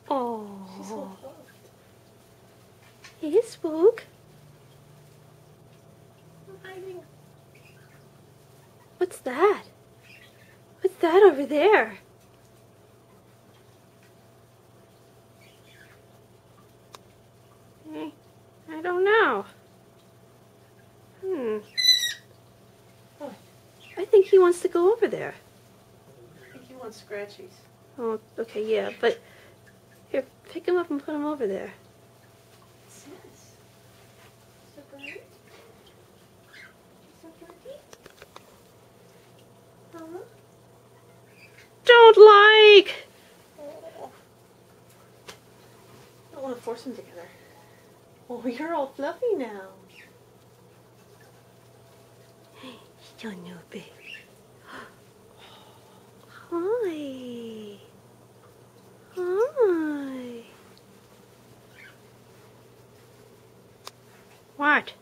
Oh. She's so fluffed. Hey, Spook. I'm hiding. What's that? What's that over there? I don't know. Oh, I think he wants to go over there. I think you want scratchies. Oh, okay, yeah, but here, pick him up and put him over there. What's this? Is it a bird? Is it a birdie? Huh? Don't like! Oh. I don't want to force them together. Oh, you're all fluffy now. Your new baby. Hi. Hi. What?